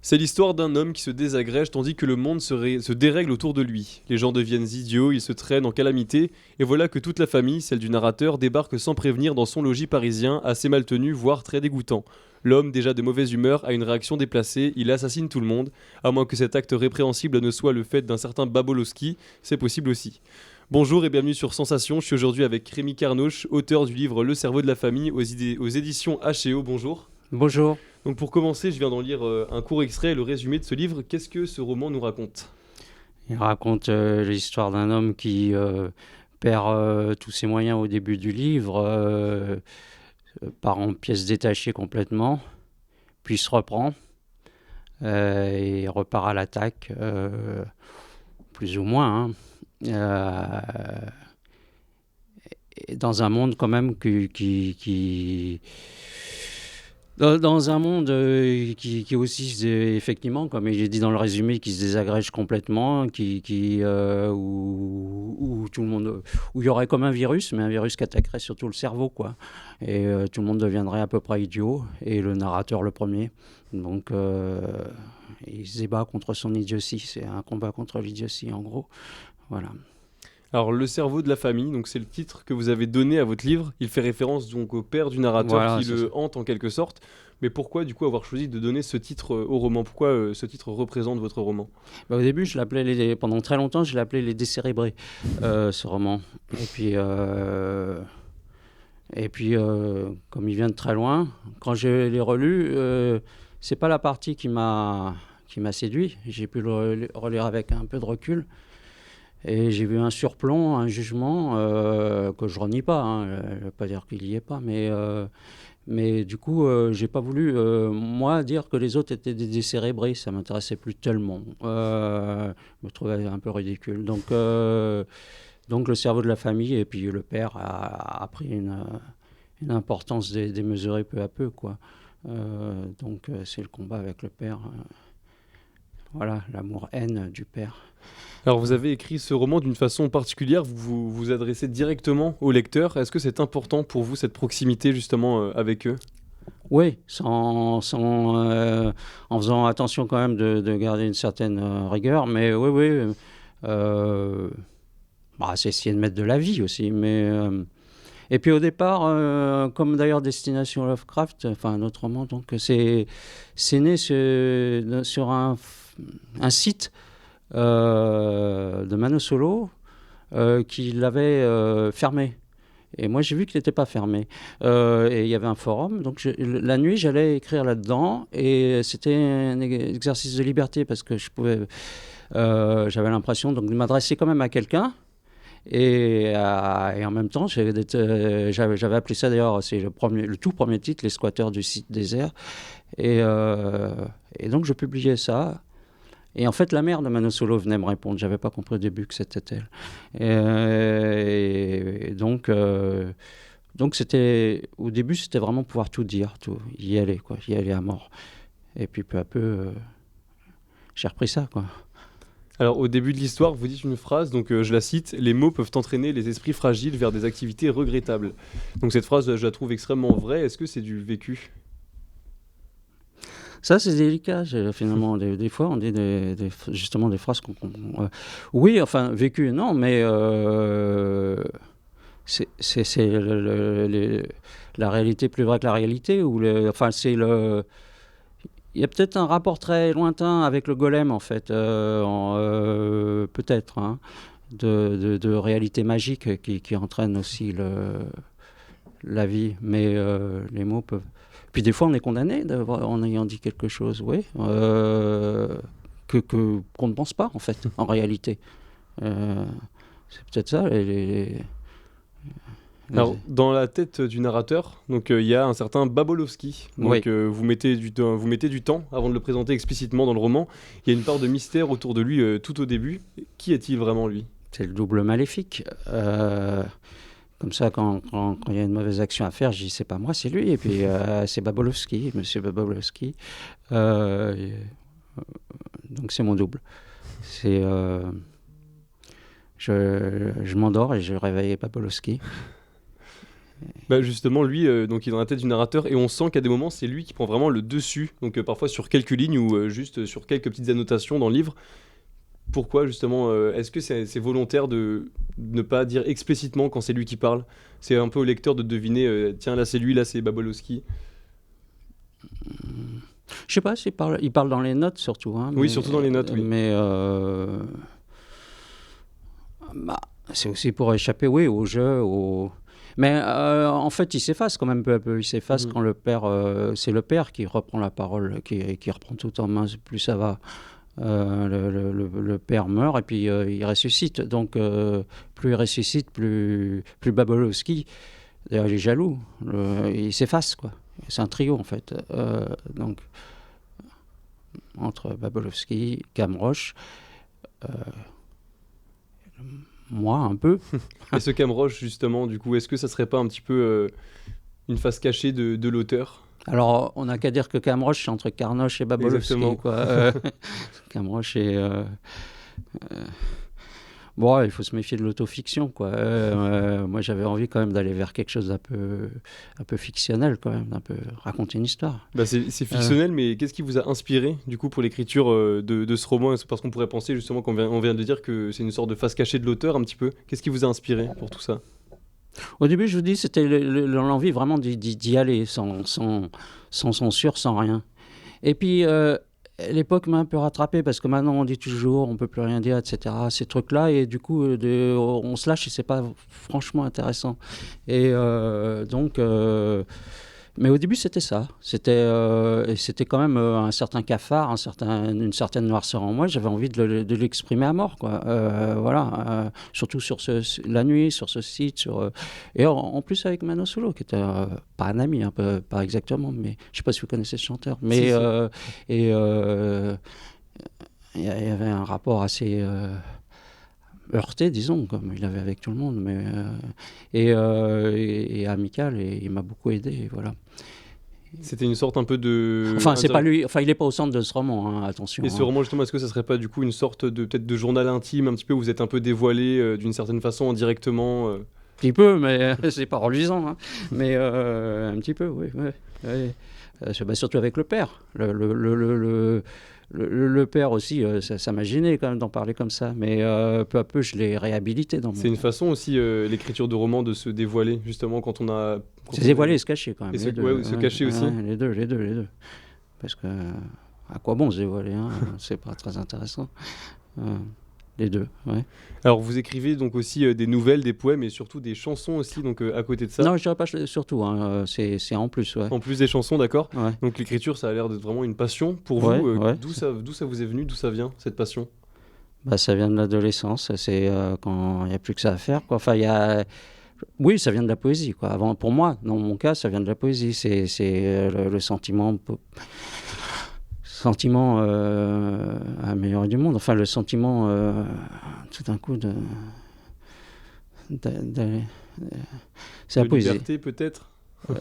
C'est l'histoire d'un homme qui se désagrège tandis que le monde se dérègle autour de lui. Les gens deviennent idiots, ils se traînent en calamité, et voilà que toute la famille, celle du narrateur, débarque sans prévenir dans son logis parisien, assez mal tenu, voire très dégoûtant. L'homme, déjà de mauvaise humeur, a une réaction déplacée, il assassine tout le monde, à moins que cet acte répréhensible ne soit le fait d'un certain Babolowski, c'est possible aussi. Bonjour et bienvenue sur Sensation, je suis aujourd'hui avec Rémi Carnouche, auteur du livre Le cerveau de la famille aux éditions H&O, bonjour. Bonjour. Donc pour commencer, je viens d'en lire un court extrait, le résumé de ce livre. Qu'est-ce que ce roman nous raconte? Il raconte l'histoire d'un homme qui perd tous ses moyens au début du livre, part en pièces détachées complètement, puis se reprend et repart à l'attaque, plus ou moins, hein. Et dans un monde quand même dans un monde qui aussi, effectivement, comme il est dit dans le résumé, qui se désagrège complètement, où tout le monde, où il y aurait comme un virus, mais un virus qui attaquerait surtout le cerveau, quoi. Et tout le monde deviendrait à peu près idiot, et le narrateur le premier. Donc, il se débat contre son idiotie. C'est un combat contre l'idiotie, en gros. Voilà. Alors Le cerveau de la famille, donc c'est le titre que vous avez donné à votre livre. Il fait référence donc au père du narrateur Voilà, qui c'est le ça. hante en quelque sorte. Mais pourquoi du coup avoir choisi de donner ce titre au roman? Pourquoi ce titre représente votre roman? Bah, au début, pendant très longtemps, je l'appelais Les Décérébrés, ce roman. Comme il vient de très loin, quand je l'ai relu, c'est pas la partie qui m'a séduit. J'ai pu le relire avec un peu de recul. Et j'ai vu un surplomb, un jugement que je renie pas, hein. Je ne veux pas dire qu'il y est pas, mais du coup, j'ai pas voulu, moi, dire que les autres étaient des décérébrés. Ça m'intéressait plus tellement. Je me trouvais un peu ridicule. Donc le cerveau de la famille, et puis le père a pris une importance démesurée peu à peu, quoi. C'est le combat avec le père. Voilà, l'amour-haine du père. Alors vous avez écrit ce roman d'une façon particulière, vous vous adressez directement aux lecteurs. Est-ce que c'est important pour vous cette proximité justement avec eux? Oui, en faisant attention quand même de garder une certaine rigueur, mais oui, oui. euh, c'est essayer de mettre de la vie aussi. Et puis au départ, comme d'ailleurs Destination Lovecraft, enfin un autre roman, donc c'est né sur un site de Mano Solo qui l'avait fermé. Et moi, j'ai vu qu'il n'était pas fermé. Et il y avait un forum. Donc, la nuit, j'allais écrire là-dedans. Et c'était un exercice de liberté parce que j'avais l'impression donc, de m'adresser quand même à quelqu'un. Et en même temps, j'avais appelé ça d'ailleurs, c'est le tout premier titre, Les squatteurs du site désert. Et donc, je publiais ça. Et en fait, la mère de Mano Solo venait me répondre. J'avais pas compris au début que c'était elle. Donc au début, c'était vraiment pouvoir tout dire, tout y aller, quoi, y aller à mort. Et puis peu à peu, j'ai repris ça, quoi. Alors au début de l'histoire, vous dites une phrase, donc je la cite: les mots peuvent entraîner les esprits fragiles vers des activités regrettables. Donc cette phrase, je la trouve extrêmement vraie. Est-ce que c'est du vécu? Ça, c'est délicat, finalement. Des fois, on dit justement des phrases oui, enfin, vécu, non, mais c'est la réalité plus vraie que la réalité. Il y a peut-être un rapport très lointain avec le golem, en fait, peut-être, hein, de réalité magique qui entraîne aussi la vie. Mais les mots peuvent... Puis des fois, on est condamné en ayant dit quelque chose, oui, qu'on ne pense pas, en fait, en réalité. Euh, c'est peut-être ça. Alors, dans la tête du narrateur, donc il y a un certain Babolowski. Oui, Donc vous mettez du temps avant de le présenter explicitement dans le roman. Il y a une part de mystère autour de lui tout au début. Qui est-il vraiment lui? c'est le double maléfique. Comme ça, quand il y a une mauvaise action à faire, je dis c'est pas moi, c'est lui. Et puis c'est Babolowski, monsieur Babolowski. Euh, donc c'est mon double. C'est, je m'endors et je réveille Babolowski. Bah justement, lui, donc il est dans la tête du narrateur et on sent qu'à des moments, c'est lui qui prend vraiment le dessus. Donc parfois sur quelques lignes ou juste sur quelques petites annotations dans le livre. Pourquoi justement est-ce que c'est volontaire de ne pas dire explicitement quand c'est lui qui parle? C'est un peu au lecteur de deviner, tiens là c'est lui, là c'est Babolowski. Je sais pas il parle dans les notes surtout, hein, Oui, surtout dans les notes, oui. mais bah, c'est aussi pour échapper, oui, au jeu, mais en fait, il s'efface quand même peu à peu. Il s'efface Mhm. quand le père, c'est le père qui reprend la parole, qui reprend tout en main. Plus ça va, le père meurt et puis il ressuscite. Donc, plus il ressuscite, plus Babolowski. D'ailleurs, il est jaloux. Il s'efface, quoi. C'est un trio en fait. Donc, entre Babolowski, Camroche, moi un peu. Et ce Camroche justement, du coup, est-ce que ça serait pas un petit peu une face cachée de l'auteur? Alors, on n'a qu'à dire que Camroche, c'est entre Carnoche et Babolowski, Exactement. quoi. Camroche et... Bon, il faut se méfier de l'autofiction, quoi. Moi, j'avais envie quand même d'aller vers quelque chose un peu fictionnel, quand même, d'un peu raconter une histoire. Bah c'est fictionnel, mais qu'est-ce qui vous a inspiré du coup pour l'écriture de ce roman? Parce qu'on pourrait penser justement on vient de dire que c'est une sorte de face cachée de l'auteur un petit peu. Qu'est-ce qui vous a inspiré pour tout ça? Au début, je vous dis, c'était l'envie vraiment d'y aller, sans censure, sans rien. Et puis, l'époque m'a un peu rattrapé parce que maintenant on dit toujours on peut plus rien dire, etc. Ces trucs-là, et du coup on se lâche et c'est pas franchement intéressant. Et donc, mais au début c'était ça. Et c'était quand même un certain cafard, une certaine noirceur en moi. J'avais envie de l'exprimer à mort, quoi. Voilà, surtout sur la nuit, sur ce site, et en plus avec Mano Solo, qui était pas un ami, un peu, pas exactement, mais je sais pas si vous connaissez ce chanteur, mais Si, si. et il y avait un rapport assez heurté, disons, comme il avait avec tout le monde, mais et amical, et il m'a beaucoup aidé, et voilà. C'était une sorte un peu de... Enfin, c'est pas lui, enfin, il est pas au centre de ce roman, hein, attention. Et ce Hein. roman justement, est-ce que ça serait pas du coup une sorte de peut-être de journal intime un petit peu où vous êtes un peu dévoilé d'une certaine façon indirectement Un petit peu, mais c'est pas reluisant. Hein. Mais un petit peu, oui. Ouais, ouais. Bah, surtout avec le père. Le père aussi, ça m'a gêné quand même d'en parler comme ça. Mais peu à peu, je l'ai réhabilité dans mon... C'est une façon aussi, l'écriture de roman, de se dévoiler, justement, quand on a... C'est dévoiler et se cacher quand même. Et les deux. ouais, ou se cacher aussi. Ouais, les deux. Parce que, à quoi bon se dévoiler, hein. C'est pas très intéressant. Les deux, ouais. Alors, vous écrivez donc aussi des nouvelles, des poèmes et surtout des chansons aussi, donc à côté de ça. Non, je dirais pas surtout, hein, c'est en plus, ouais. En plus des chansons, d'accord. Ouais. Donc l'écriture, ça a l'air d'être vraiment une passion pour Ouais, vous. ouais. D'où ça vous est venu, d'où ça vient, cette passion? Bah, ça vient de l'adolescence, c'est quand il n'y a plus que ça à faire, quoi. Enfin, oui, ça vient de la poésie, quoi. Avant, pour moi, dans mon cas, ça vient de la poésie. C'est le sentiment amélioré du monde. Enfin, le sentiment, tout d'un coup, c'est la De poésie. liberté, peut-être. Le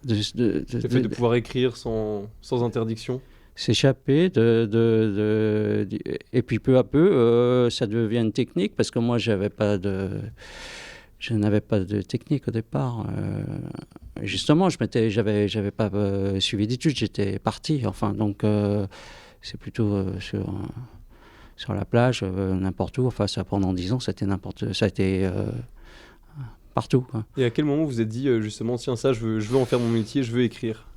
Le fait de pouvoir écrire sans interdiction. S'échapper et puis peu à peu ça devient une technique parce que moi je n'avais pas de technique au départ, justement j'avais pas suivi d'études, j'étais parti, enfin, donc c'est plutôt sur la plage, n'importe où, enfin ça pendant 10 ans ça a été partout, quoi. Et à quel moment vous vous êtes dit justement, tiens, ça je veux en faire mon métier, je veux écrire?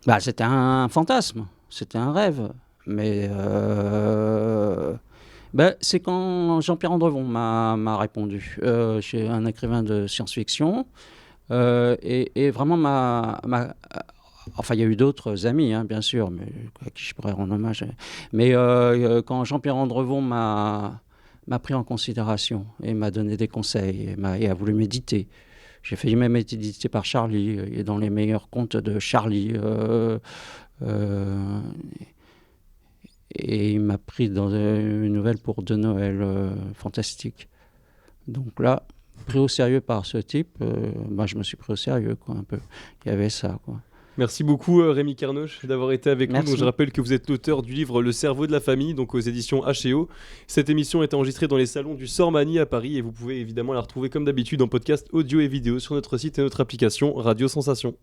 Bah, c'était un fantasme, c'était un rêve, mais c'est quand Jean-Pierre Andrevon m'a répondu. Je suis un écrivain de science-fiction, et vraiment enfin, il y a eu d'autres amis, hein, bien sûr, mais à qui je pourrais rendre hommage. Mais quand Jean-Pierre Andrevon m'a pris en considération et m'a donné des conseils et a voulu m'éditer. J'ai failli même être édité par Charlie, et dans les meilleurs contes de Charlie. Et il m'a pris dans une nouvelle pour de Noël, fantastique. Donc là, pris au sérieux par ce type, je me suis pris au sérieux, quoi, un peu. Il y avait ça, quoi. Merci beaucoup Rémi Carnoche d'avoir été avec nous. Merci. Donc, je rappelle que vous êtes l'auteur du livre Le cerveau de la famille, donc aux éditions H&O. Cette émission est enregistrée dans les salons du Sormani à Paris et vous pouvez évidemment la retrouver comme d'habitude en podcast audio et vidéo sur notre site et notre application Radio Sensation.